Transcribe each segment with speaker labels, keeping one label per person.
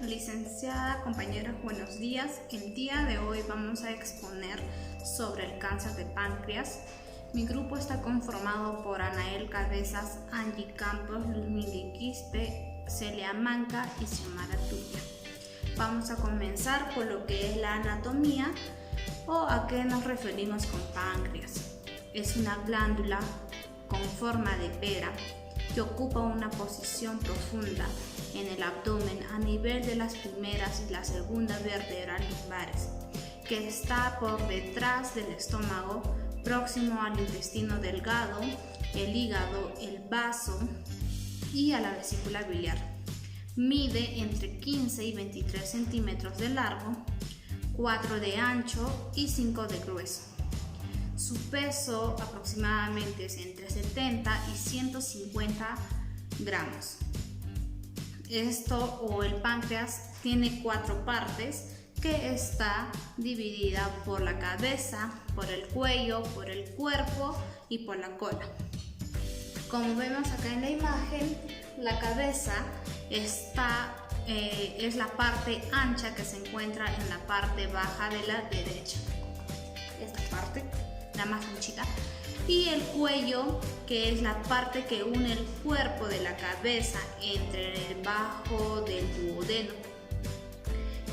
Speaker 1: Licenciada, compañeros, buenos días. El día de hoy vamos a exponer sobre el cáncer de páncreas. Mi grupo está conformado por Anael Cabezas, Angie Campos, Luzmili Quispe, Celia Manca y Xiomara Tuya. Vamos a comenzar por lo que es la anatomía o a qué nos referimos con páncreas. Es una glándula con forma de pera que ocupa una posición profunda en el abdomen a nivel de las primeras y la segunda vértebra lumbares, que está por detrás del estómago, próximo al intestino delgado, el hígado, el vaso y a la vesícula biliar. Mide entre 15 y 23 centímetros de largo, 4 de ancho y 5 de grueso. Su peso aproximadamente es entre 70 y 150 gramos. El páncreas tiene 4 partes que está dividida por la cabeza, por el cuello, por el cuerpo y por la cola. Como vemos acá en la imagen, la cabeza es la parte ancha que se encuentra en la parte baja de la derecha. Esta parte, la más anchita. Y el cuello, que es la parte que une el cuerpo de la cabeza entre el bajo del duodeno.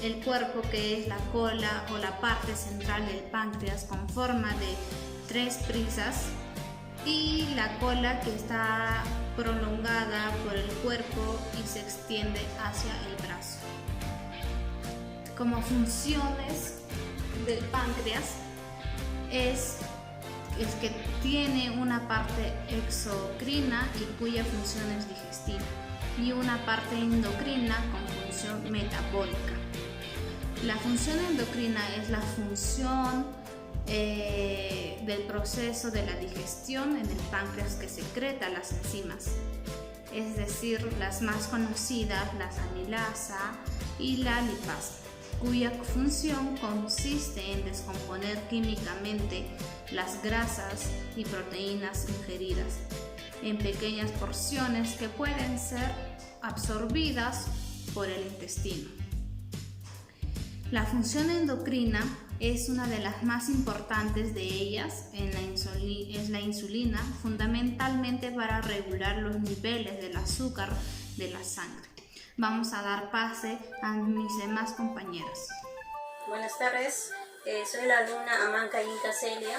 Speaker 1: El cuerpo, que es la cola o la parte central del páncreas con forma de 3 prisas. Y la cola, que está prolongada por el cuerpo y se extiende hacia el brazo. Como funciones del páncreas es que tiene una parte exocrina y cuya función es digestiva, y una parte endocrina con función metabólica. La función endocrina es la función del proceso de la digestión en el páncreas, que secreta las enzimas, es decir, las más conocidas, la amilasa y la lipasa, cuya función consiste en descomponer químicamente las grasas y proteínas ingeridas en pequeñas porciones que pueden ser absorbidas por el intestino. La función endocrina es una de las más importantes de ellas, es la insulina, fundamentalmente para regular los niveles del azúcar de la sangre. Vamos a dar pase a mis demás compañeras.
Speaker 2: Buenas tardes, soy la alumna Amanca Inca Celia.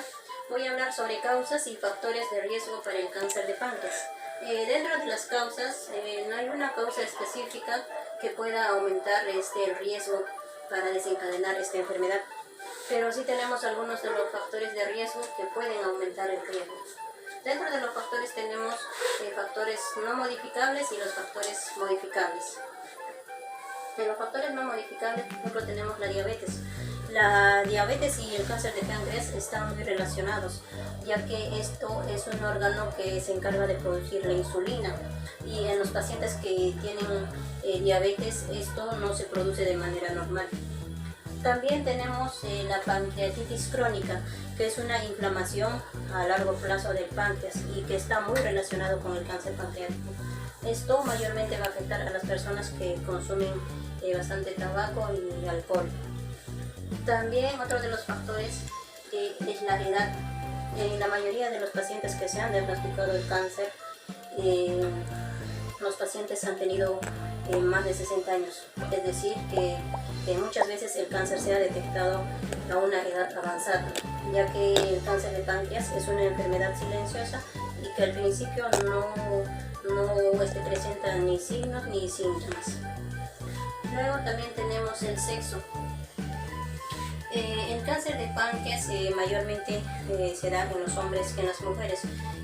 Speaker 2: Voy a hablar sobre causas y factores de riesgo para el cáncer de páncreas. Dentro de las causas, no hay una causa específica que pueda aumentar el riesgo para desencadenar esta enfermedad, pero sí tenemos algunos de los factores de riesgo que pueden aumentar el riesgo. Dentro de los factores tenemos factores no modificables y los factores modificables. De los factores no modificables, por ejemplo, tenemos la diabetes. La diabetes y el cáncer de páncreas están muy relacionados, ya que esto es un órgano que se encarga de producir la insulina, y en los pacientes que tienen diabetes esto no se produce de manera normal. También tenemos la pancreatitis crónica, que es una inflamación a largo plazo del páncreas y que está muy relacionado con el cáncer pancreático. Esto mayormente va a afectar a las personas que consumen bastante tabaco y alcohol. También otro de los factores es la edad. La mayoría de los pacientes que se han diagnosticado el cáncer, los pacientes han tenido más de 60 años, es decir, que muchas veces el cáncer se ha detectado a una edad avanzada, ya que el cáncer de páncreas es una enfermedad silenciosa y que al principio no presenta ni signos ni síntomas. Luego también tenemos el sexo. El cáncer de páncreas mayormente se da en los hombres que en las mujeres.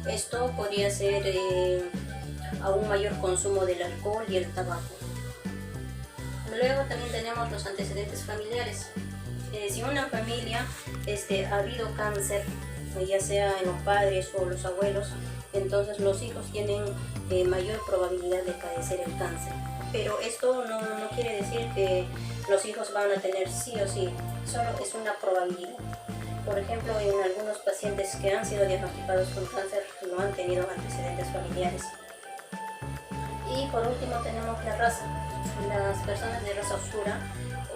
Speaker 2: Esto podría ser a un mayor consumo del alcohol y el tabaco. Luego también tenemos los antecedentes familiares. Si en una familia ha habido cáncer, ya sea en los padres o los abuelos, entonces los hijos tienen mayor probabilidad de padecer el cáncer. Pero esto no quiere decir que los hijos van a tener sí o sí, solo es una probabilidad. Por ejemplo, en algunos pacientes que han sido diagnosticados con cáncer no han tenido antecedentes familiares. Y por último tenemos la raza. Las personas de raza oscura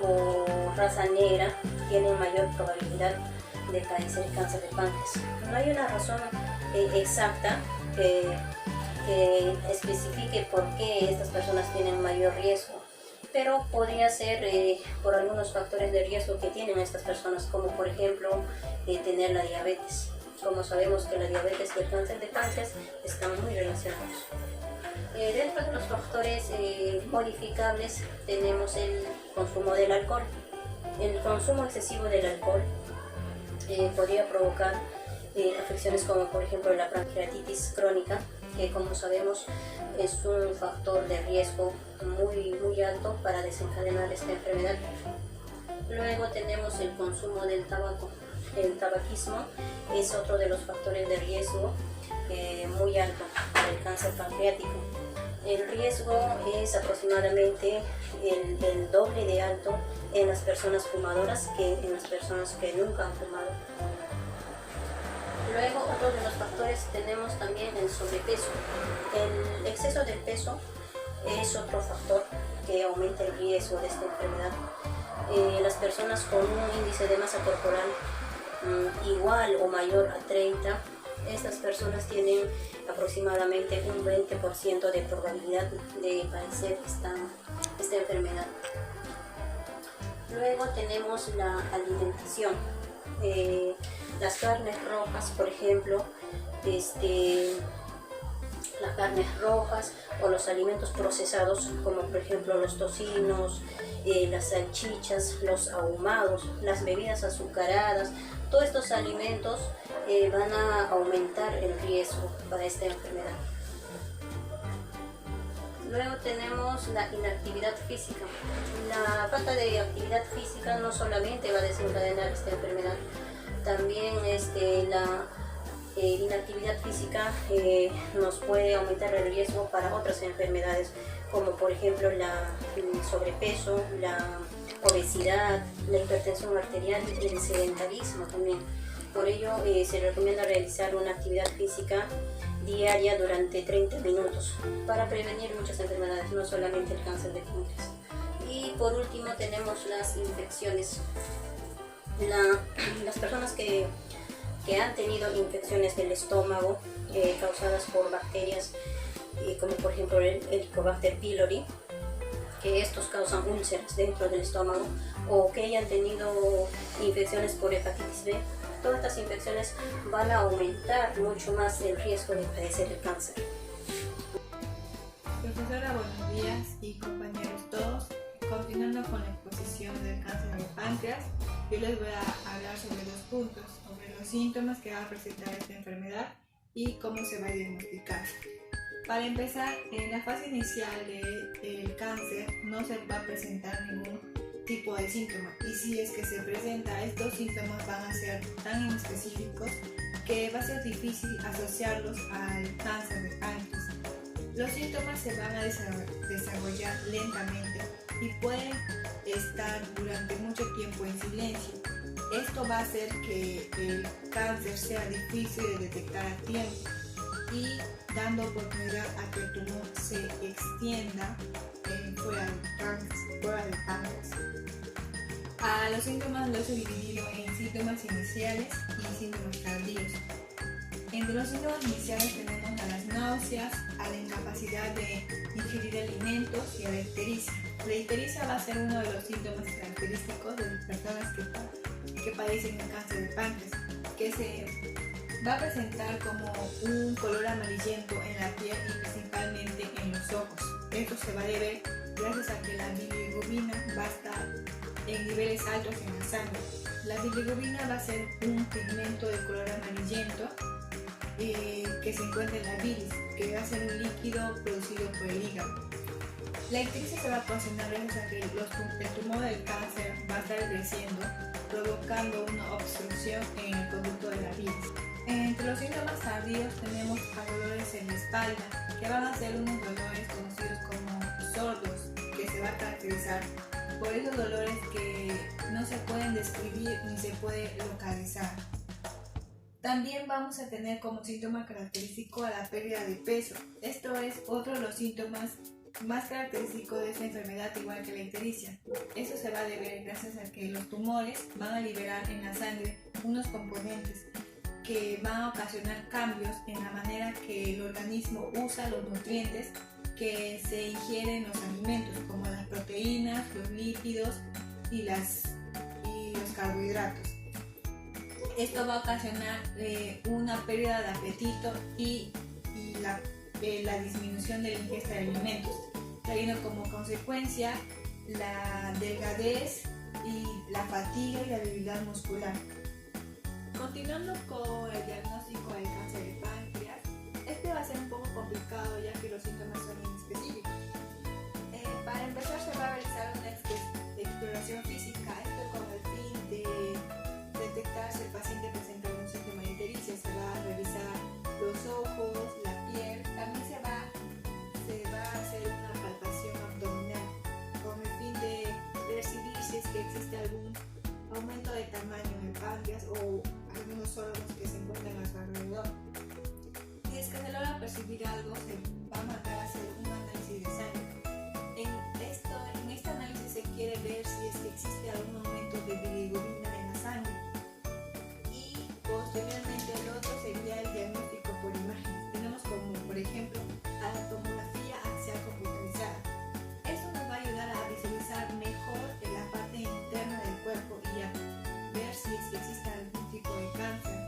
Speaker 2: o raza negra tienen mayor probabilidad de padecer cáncer de páncreas. No hay una razón exacta que especifique por qué estas personas tienen mayor riesgo, pero podría ser por algunos factores de riesgo que tienen estas personas, como por ejemplo tener la diabetes. Como sabemos que la diabetes y el cáncer de páncreas están muy relacionados. Dentro de los factores modificables tenemos el consumo del alcohol. El consumo excesivo del alcohol podría provocar afecciones como por ejemplo la pancreatitis crónica, que como sabemos es un factor de riesgo muy alto para desencadenar esta enfermedad. Luego tenemos el consumo del tabaco. El tabaquismo es otro de los factores de riesgo muy alto para el cáncer pancreático. El riesgo es aproximadamente el doble de alto en las personas fumadoras que en las personas que nunca han fumado. Luego, otro de los factores tenemos también el sobrepeso. El exceso de peso es otro factor que aumenta el riesgo de esta enfermedad. Las personas con un índice de masa corporal igual o mayor a 30, estas personas tienen aproximadamente un 20% de probabilidad de padecer esta enfermedad. Luego tenemos la alimentación. Las carnes rojas, por ejemplo, las carnes rojas o los alimentos procesados, como por ejemplo los tocinos, las salchichas, los ahumados, las bebidas azucaradas, todos estos alimentos van a aumentar el riesgo para esta enfermedad. Luego tenemos la inactividad física. La falta de actividad física no solamente va a desencadenar esta enfermedad, también la inactividad física nos puede aumentar el riesgo para otras enfermedades, como por ejemplo el sobrepeso, la obesidad, la hipertensión arterial y el sedentarismo también. Por ello se recomienda realizar una actividad física diaria durante 30 minutos para prevenir muchas enfermedades, no solamente el cáncer de páncreas. Y por último tenemos las infecciones. Las personas que han tenido infecciones del estómago causadas por bacterias como por ejemplo el Helicobacter pylori, que estos causan úlceras dentro del estómago, o que hayan tenido infecciones por hepatitis B, todas estas infecciones van a aumentar mucho más el riesgo de padecer el cáncer.
Speaker 3: Profesora, buenos días y compañeros todos. Continuando con la exposición del cáncer de páncreas, yo les voy a hablar sobre dos puntos, sobre los síntomas que va a presentar esta enfermedad y cómo se va a diagnosticar. Para empezar, en la fase inicial del cáncer no se va a presentar ningún tipo de síntoma, y si es que se presenta, estos síntomas van a ser tan específicos que va a ser difícil asociarlos al cáncer de páncreas. Los síntomas se van a desarrollar lentamente y pueden estar durante mucho tiempo en silencio. Esto va a hacer que el cáncer sea difícil de detectar a tiempo y dando oportunidad a que el tumor se extienda fuera del páncreas. A los síntomas los he dividido en síntomas iniciales y síntomas tardíos. Entre los síntomas iniciales tenemos a las náuseas, a la incapacidad de ingerir alimentos y a la ictericia. La ictericia va a ser uno de los síntomas característicos de las personas que padecen el cáncer de páncreas, que se va a presentar como un color amarillento en la piel y principalmente en los ojos. Esto se va a deber gracias a que la bilirrubina va a estar en niveles altos en la sangre. La bilirrubina va a ser un pigmento de color amarillento que se encuentra en la bilis, que va a ser un líquido producido por el hígado. La ictericia se va a ocasionar gracias a que el tumor del cáncer va a estar creciendo, provocando una obstrucción en el conducto de la bilis. Entre los síntomas tardíos tenemos a dolores en la espalda, que van a ser unos dolores conocidos como sordos, que se va a caracterizar por esos dolores que no se pueden describir ni se puede localizar. También vamos a tener como síntoma característico a la pérdida de peso. Esto es otro de los síntomas más característicos de esta enfermedad, igual que la ictericia. Eso se va a deber gracias a que los tumores van a liberar en la sangre unos componentes que van a ocasionar cambios en la manera que el organismo usa los nutrientes que se ingieren en los alimentos, como las proteínas, los lípidos y los carbohidratos. Esto va a ocasionar una pérdida de apetito y la disminución de la ingesta de alimentos, trayendo como consecuencia la delgadez y la fatiga y la debilidad muscular. Continuando con el diagnóstico del cáncer de páncreas, este va a ser un poco complicado ya que los síntomas son inespecíficos. Para empezar se va a realizar una exploración física, esto con el fin de detectar si el paciente presenta algún síntoma de ictericia. Se va a revisar los ojos, la piel, también se va a hacer una palpación abdominal con el fin de percibir si es que existe algún aumento de tamaño en el páncreas o algunos órganos que se encuentran a su alrededor. Si es que se logra percibir algo, se va a mandar a hacer un análisis de sangre. En este análisis se quiere ver si es que existe algún aumento de bilirrubina en la sangre. Y posteriormente el otro sería el diagnóstico por imágenes. Tenemos como, por ejemplo, a la tomografía axial computarizada. Esto nos va a ayudar a visualizar mejor en la parte interna del cuerpo y a ver si es que existe algún tipo de cáncer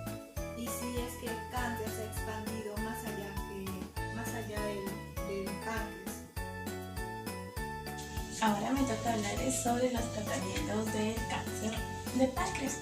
Speaker 3: y si es que el cáncer se ha expandido más allá del páncreas.
Speaker 4: Ahora me toca hablarles sobre los tratamientos del cáncer de páncreas.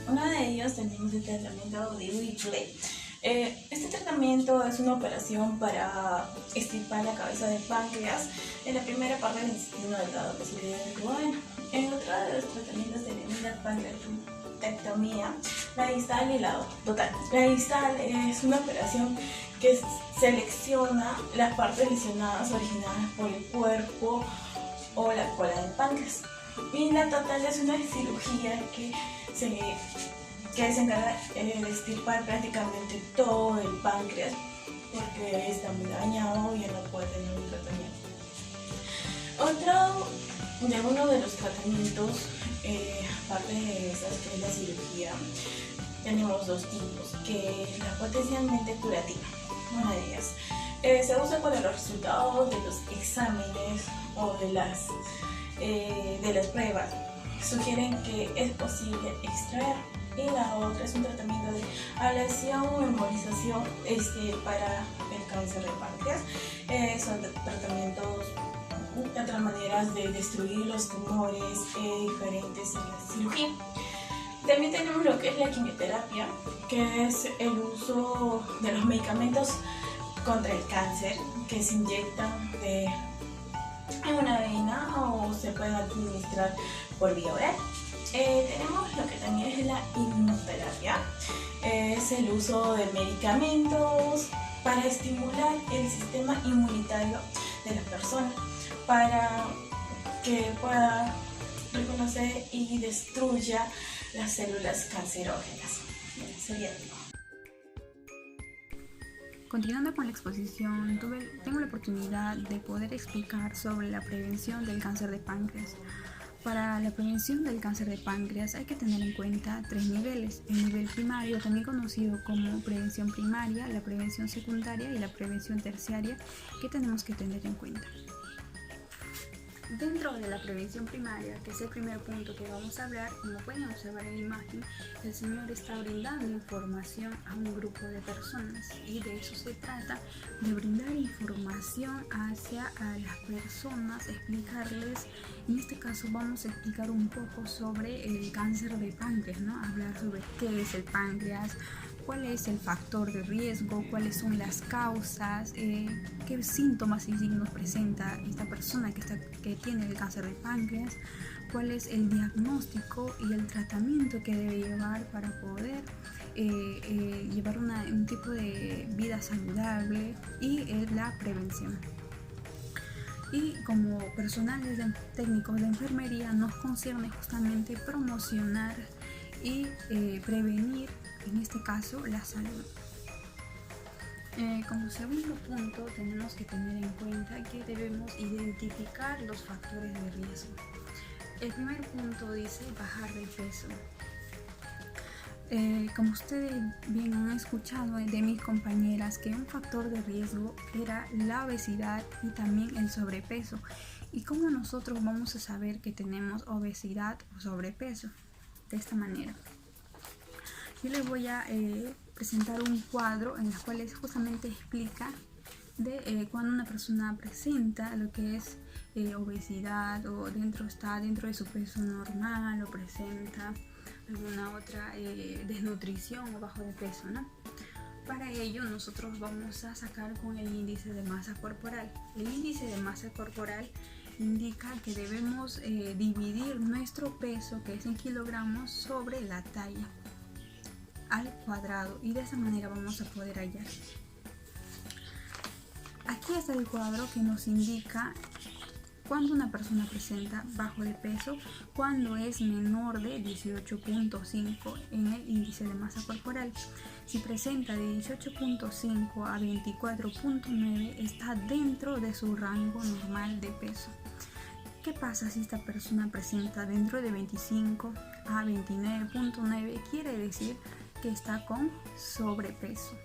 Speaker 4: Uno de ellos tenemos el tratamiento de Whipple. Este tratamiento es una operación para extirpar la cabeza del páncreas en la primera parte del intestino delgado que se le llama duodeno. En otro de los tratamientos tenemos la pancreatectomía, la distal y la total. La distal es una operación que selecciona las partes lesionadas originadas por el cuerpo o la cola del páncreas. Y la total es una cirugía que se encarga de extirpar prácticamente todo el páncreas porque está muy dañado y ya no puede tener un tratamiento. Uno de los tratamientos, aparte de esas que es la cirugía, tenemos dos tipos, que es la potencialmente curativa. Una de ellas se usa cuando los resultados de los exámenes o de las pruebas sugieren que es posible extraer. Y la otra es un tratamiento de ablación o embolización para el cáncer de páncreas. Son tratamientos, otras maneras de destruir los tumores diferentes en la cirugía. También tenemos lo que es la quimioterapia, que es el uso de los medicamentos contra el cáncer que se inyectan en una vena o se pueden administrar por vía oral. Tenemos lo que también es la inmunoterapia, es el uso de medicamentos para estimular el sistema inmunitario de la persona para que pueda reconocer y destruya las células cancerógenas. Sería todo.
Speaker 1: Continuando con la exposición, tengo la oportunidad de poder explicar sobre la prevención del cáncer de páncreas. Para la prevención del cáncer de páncreas hay que tener en cuenta 3 niveles. El nivel primario, también conocido como prevención primaria, la prevención secundaria y la prevención terciaria, que tenemos que tener en cuenta. Dentro de la prevención primaria, que es el primer punto que vamos a hablar, como pueden observar en la imagen, el señor está brindando información a un grupo de personas y de eso se trata, de brindar información hacia a las personas, explicarles, en este caso vamos a explicar un poco sobre el cáncer de páncreas, ¿no? Hablar sobre qué es el páncreas, cuál es el factor de riesgo, cuáles son las causas, qué síntomas y signos presenta esta persona que tiene el cáncer de páncreas, cuál es el diagnóstico y el tratamiento que debe llevar para poder llevar un tipo de vida saludable y la prevención. Y como personales técnicos de enfermería nos concierne justamente promocionar
Speaker 5: y prevenir, en este caso, la salud. Como segundo punto, tenemos que tener en cuenta que debemos identificar los factores de riesgo. El primer punto dice bajar de peso. Como ustedes bien han escuchado de mis compañeras, que un factor de riesgo era la obesidad y también el sobrepeso. ¿Y cómo nosotros vamos a saber que tenemos obesidad o sobrepeso? De esta manera. Yo les voy a presentar un cuadro en el cual justamente explica de cuando una persona presenta lo que es obesidad o está dentro de su peso normal o presenta alguna otra desnutrición o bajo de peso, ¿no? Para ello nosotros vamos a sacar con el índice de masa corporal. El índice de masa corporal indica que debemos dividir nuestro peso, que es en kilogramos, sobre la talla al cuadrado, y de esa manera vamos a poder hallar. Aquí está el cuadro que nos indica cuando una persona presenta bajo de peso, cuando es menor de 18.5 en el índice de masa corporal. Si presenta de 18.5 a 24.9, está dentro de su rango normal de peso. ¿Qué pasa si esta persona presenta dentro de 25 a 29.9? Quiere decir que está con sobrepeso.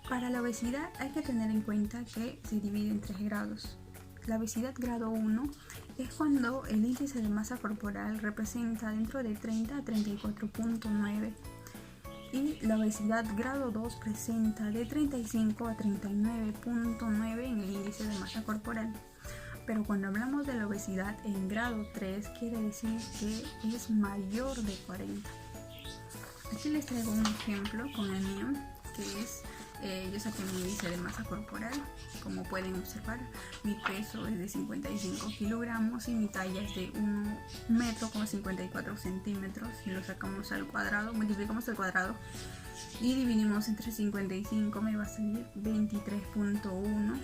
Speaker 5: Para la obesidad hay que tener en cuenta que se divide en 3 grados. La obesidad grado 1 es cuando el índice de masa corporal representa dentro de 30 a 34.9, y la obesidad grado 2 presenta de 35 a 39.9 en el índice de masa corporal. Pero cuando hablamos de la obesidad en grado 3, quiere decir que es mayor de 40. Aquí les traigo un ejemplo con el mío, que es yo saqué mi índice de masa corporal. Como pueden observar, mi peso es de 55 kilogramos y mi talla es de 1 metro con 54 centímetros. Si lo sacamos al cuadrado, multiplicamos el cuadrado y dividimos entre 55, me va a salir 23.1,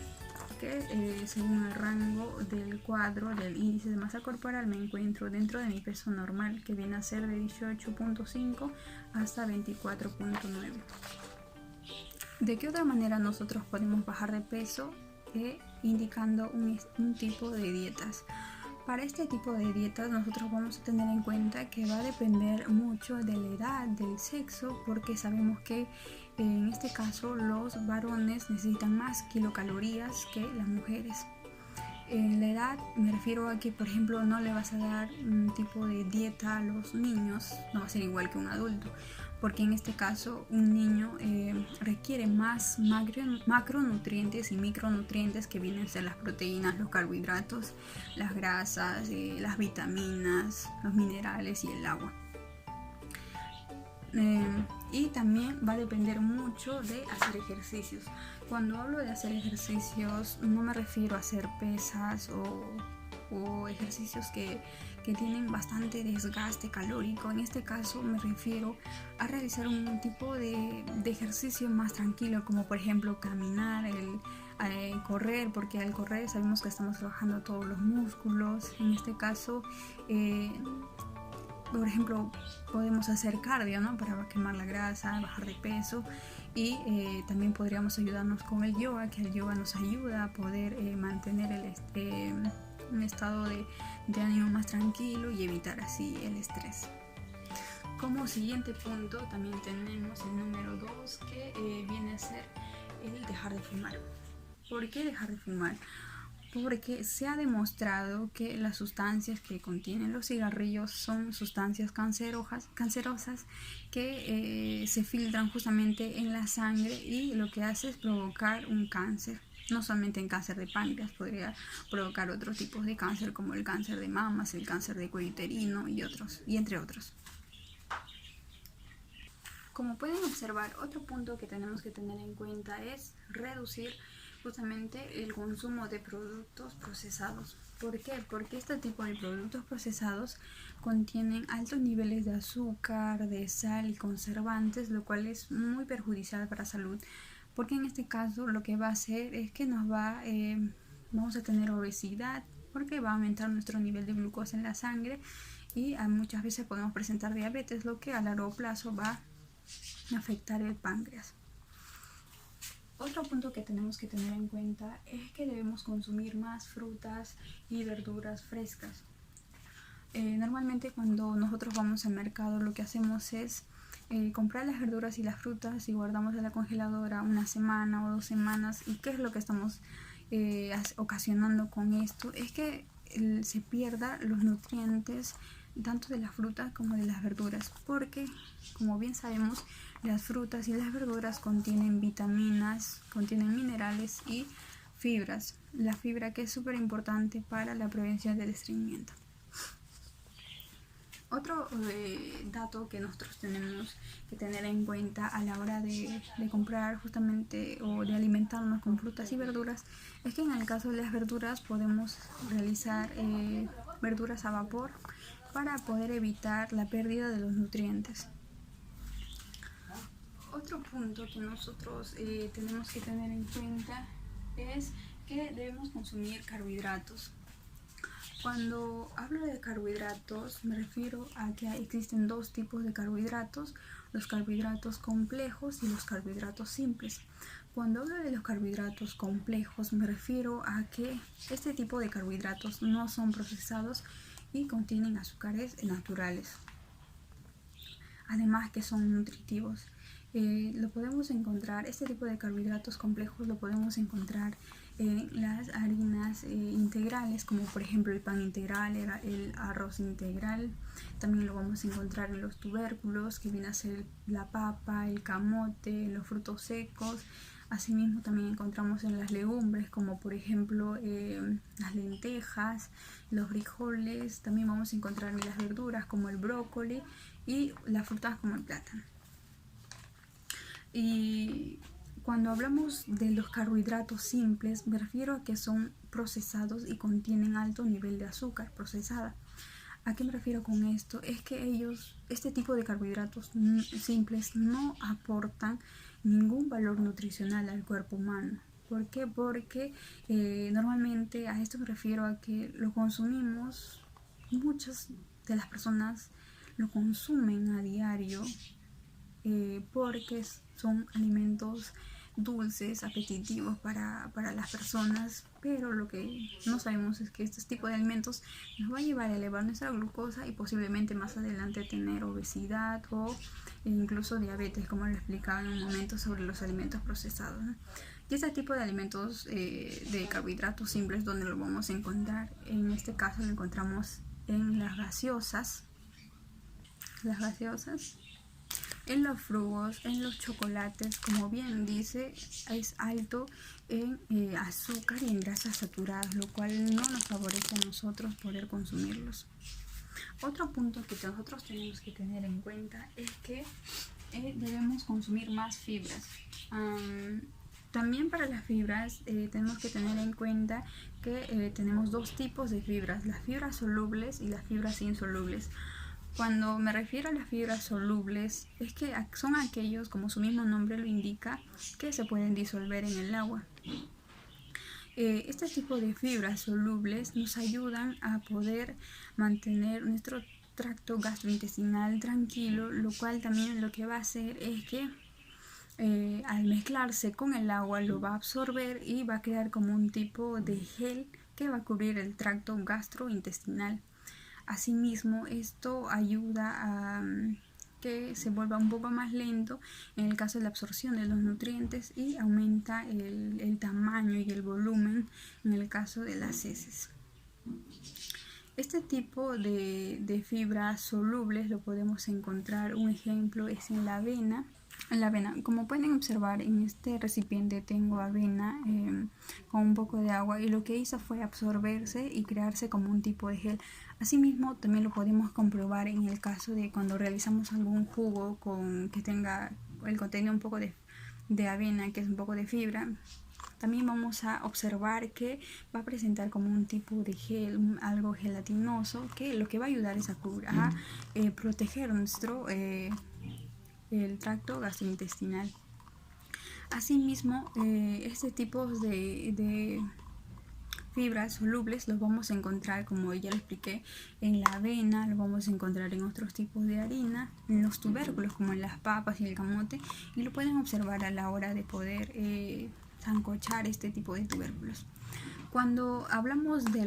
Speaker 5: que según el rango del cuadro del índice de masa corporal me encuentro dentro de mi peso normal, que viene a ser de 18.5 hasta 24.9. ¿De qué otra manera nosotros podemos bajar de peso? Indicando un tipo de dietas. Para este tipo de dietas nosotros vamos a tener en cuenta que va a depender mucho de la edad, del sexo, porque sabemos que en este caso los varones necesitan más kilocalorías que las mujeres. En la edad me refiero a que, por ejemplo, no le vas a dar un tipo de dieta a los niños, no va a ser igual que un adulto, porque en este caso un niño requiere más macronutrientes y micronutrientes, que vienen a ser las proteínas, los carbohidratos, las grasas, las vitaminas, los minerales y el agua. Y también va a depender mucho de hacer ejercicios. Cuando hablo de hacer ejercicios no me refiero a hacer pesas o ejercicios que tienen bastante desgaste calórico. En este caso me refiero a realizar un tipo de ejercicio más tranquilo, como por ejemplo caminar, correr, porque al correr sabemos que estamos trabajando todos los músculos. En este caso por ejemplo, podemos hacer cardio, ¿no? Para quemar la grasa, bajar de peso, y también podríamos ayudarnos con el yoga, que el yoga nos ayuda a poder mantener un estado de ánimo más tranquilo y evitar así el estrés. Como siguiente punto también tenemos el número 2, que viene a ser el dejar de fumar. ¿Por qué dejar de fumar? Porque se ha demostrado que las sustancias que contienen los cigarrillos son sustancias cancerosas que se filtran justamente en la sangre, y lo que hace es provocar un cáncer. No solamente en cáncer de páncreas, podría provocar otros tipos de cáncer, como el cáncer de mamas, el cáncer de cuello uterino y entre otros. Como pueden observar, otro punto que tenemos que tener en cuenta es reducir justamente el consumo de productos procesados. ¿Por qué? Porque este tipo de productos procesados contienen altos niveles de azúcar, de sal y conservantes, lo cual es muy perjudicial para la salud, porque en este caso lo que va a hacer es que vamos a tener obesidad, porque va a aumentar nuestro nivel de glucosa en la sangre, y muchas veces podemos presentar diabetes, lo que a largo plazo va a afectar el páncreas. Otro punto que tenemos que tener en cuenta es que debemos consumir más frutas y verduras frescas. Normalmente cuando nosotros vamos al mercado lo que hacemos es comprar las verduras y las frutas y guardamos en la congeladora una semana o 2 semanas. ¿Y qué es lo que estamos ocasionando con esto? Es que se pierdan los nutrientes tanto de las frutas como de las verduras, porque como bien sabemos las frutas y las verduras contienen vitaminas, contienen minerales y fibras. La fibra que es súper importante para la prevención del estreñimiento. Otro dato que nosotros tenemos que tener en cuenta a la hora de comprar justamente o de alimentarnos con frutas y verduras es que en el caso de las verduras podemos realizar verduras a vapor para poder evitar la pérdida de los nutrientes. Otro punto que nosotros tenemos que tener en cuenta es que debemos consumir carbohidratos. Cuando hablo de carbohidratos me refiero a que existen 2 tipos de carbohidratos, los carbohidratos complejos y los carbohidratos simples. Cuando hablo de los carbohidratos complejos me refiero a que este tipo de carbohidratos no son procesados y contienen azúcares naturales, además que son nutritivos. Lo podemos encontrar, este tipo de carbohidratos complejos lo podemos encontrar en las harinas integrales, como por ejemplo el pan integral, el arroz integral. También lo vamos a encontrar en los tubérculos, que viene a ser la papa, el camote, los frutos secos. Asimismo también encontramos en las legumbres, como por ejemplo las lentejas, los frijoles. También vamos a encontrar en las verduras como el brócoli y las frutas como el plátano. Y cuando hablamos de los carbohidratos simples, me refiero a que son procesados y contienen alto nivel de azúcar procesada. ¿A qué me refiero con esto? Es que este tipo de carbohidratos simples no aportan ningún valor nutricional al cuerpo humano. ¿Por qué? Porque normalmente a esto me refiero a que lo consumimos, muchas de las personas lo consumen a diario porque son alimentos dulces, apetitivos para las personas, pero lo que no sabemos es que este tipo de alimentos nos va a llevar a elevar nuestra glucosa y posiblemente más adelante tener obesidad o incluso diabetes, como lo explicaba en un momento sobre los alimentos procesados, ¿no? Y este tipo de alimentos de carbohidratos simples, ¿dónde lo vamos a encontrar? En este caso lo encontramos en las gaseosas, en los frugos, en los chocolates. Como bien dice, es alto en azúcar y en grasas saturadas, lo cual no nos favorece a nosotros poder consumirlos. Otro punto que nosotros tenemos que tener en cuenta es que debemos consumir más fibras. También para las fibras tenemos que tener en cuenta que tenemos 2 tipos de fibras, las fibras solubles y las fibras insolubles. Cuando me refiero a las fibras solubles, es que son aquellos, como su mismo nombre lo indica, que se pueden disolver en el agua. Este tipo de fibras solubles nos ayudan a poder mantener nuestro tracto gastrointestinal tranquilo, lo cual también lo que va a hacer es que al mezclarse con el agua lo va a absorber y va a crear como un tipo de gel que va a cubrir el tracto gastrointestinal. Asimismo, esto ayuda a que se vuelva un poco más lento en el caso de la absorción de los nutrientes y aumenta el tamaño y el volumen en el caso de las heces. Este tipo de fibras solubles lo podemos encontrar, un ejemplo es en la avena. Como pueden observar, en este recipiente tengo avena con un poco de agua, y lo que hizo fue absorberse y crearse como un tipo de gel. Asimismo, también lo podemos comprobar en el caso de cuando realizamos algún jugo que tenga el contenido un poco de avena, que es un poco de fibra. También vamos a observar que va a presentar como un tipo de gel, algo gelatinoso, que lo que va a ayudar es a proteger nuestro el tracto gastrointestinal. Asimismo, este tipo de fibras solubles los vamos a encontrar, como ya lo expliqué, en la avena, lo vamos a encontrar en otros tipos de harina, en los tubérculos como en las papas y el camote, y lo pueden observar a la hora de poder sancochar este tipo de tubérculos. Cuando hablamos de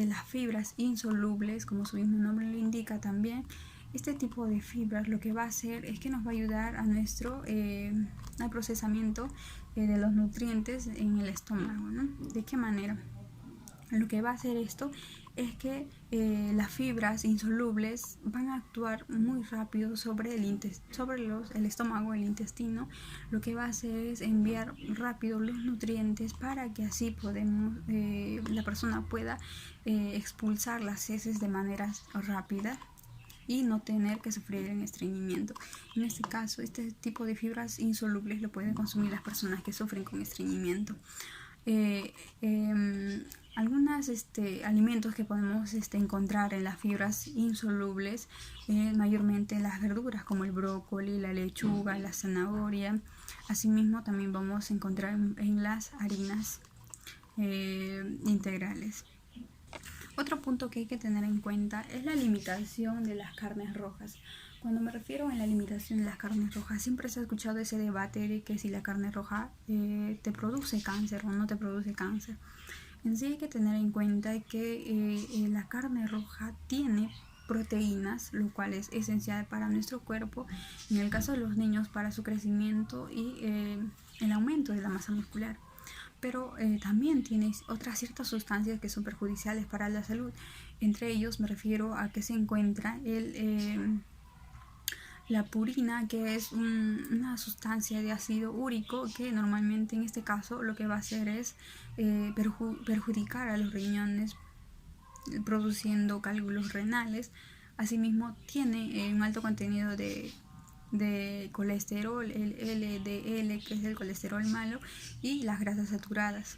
Speaker 5: las fibras insolubles, como su mismo nombre lo indica también, este tipo de fibras lo que va a hacer es que nos va a ayudar a nuestro al procesamiento de los nutrientes en el estómago, ¿no? ¿De qué manera? Lo que va a hacer esto es que las fibras insolubles van a actuar muy rápido sobre el estómago, el intestino. Lo que va a hacer es enviar rápido los nutrientes para que así la persona pueda expulsar las heces de manera rápida y no tener que sufrir el estreñimiento. En este caso, este tipo de fibras insolubles lo pueden consumir las personas que sufren con estreñimiento. Algunos alimentos que podemos encontrar en las fibras insolubles, mayormente en las verduras como el brócoli, la lechuga, la zanahoria. Asimismo también vamos a encontrar en las harinas integrales. Otro punto que hay que tener en cuenta es la limitación de las carnes rojas. Cuando me refiero a la limitación de las carnes rojas, siempre se ha escuchado ese debate de que si la carne roja te produce cáncer o no te produce cáncer. En sí hay que tener en cuenta que la carne roja tiene proteínas, lo cual es esencial para nuestro cuerpo, en el caso de los niños para su crecimiento y el aumento de la masa muscular. Pero también tiene otras ciertas sustancias que son perjudiciales para la salud. Entre ellos me refiero a que se encuentra la purina, que es una sustancia de ácido úrico que normalmente en este caso lo que va a hacer es perjudicar a los riñones, produciendo cálculos renales. Asimismo tiene un alto contenido de colesterol, el LDL, que es el colesterol malo, y las grasas saturadas.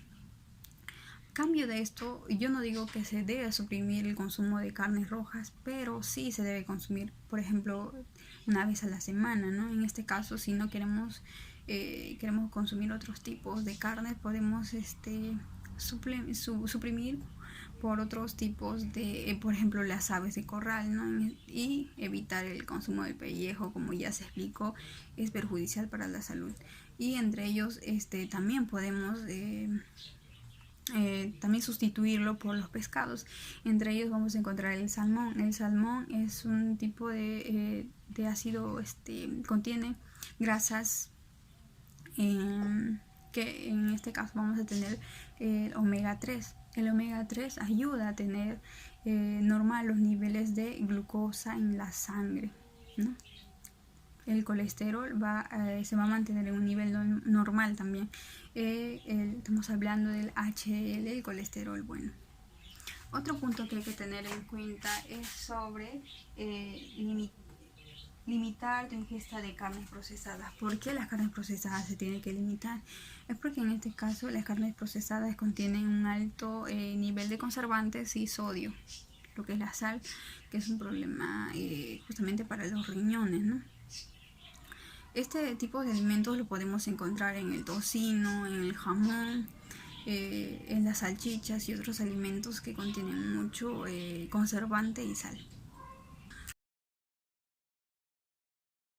Speaker 5: A cambio de esto, yo no digo que se debe suprimir el consumo de carnes rojas, pero sí se debe consumir, por ejemplo, una vez a la semana, ¿no? En este caso, si no queremos consumir otros tipos de carnes, podemos suprimir por otros tipos de, por ejemplo, las aves de corral, ¿no? Y evitar el consumo del pellejo, como ya se explicó, es perjudicial para la salud. Y entre ellos también podemos también sustituirlo por los pescados. Entre ellos vamos a encontrar el salmón. El salmón es un tipo de ácido, contiene grasas que en este caso vamos a tener el omega 3. El omega 3 ayuda a tener normal los niveles de glucosa en la sangre, ¿no? El colesterol se va a mantener en un nivel normal también. Estamos hablando del HDL, el colesterol bueno. Otro punto que hay que tener en cuenta es sobre limitar la ingesta de carnes procesadas. ¿Por qué las carnes procesadas se tienen que limitar? Es porque en este caso las carnes procesadas contienen un alto nivel de conservantes y sodio, lo que es la sal, que es un problema justamente para los riñones, ¿no? Este tipo de alimentos lo podemos encontrar en el tocino, en el jamón, en las salchichas y otros alimentos que contienen mucho conservante y sal.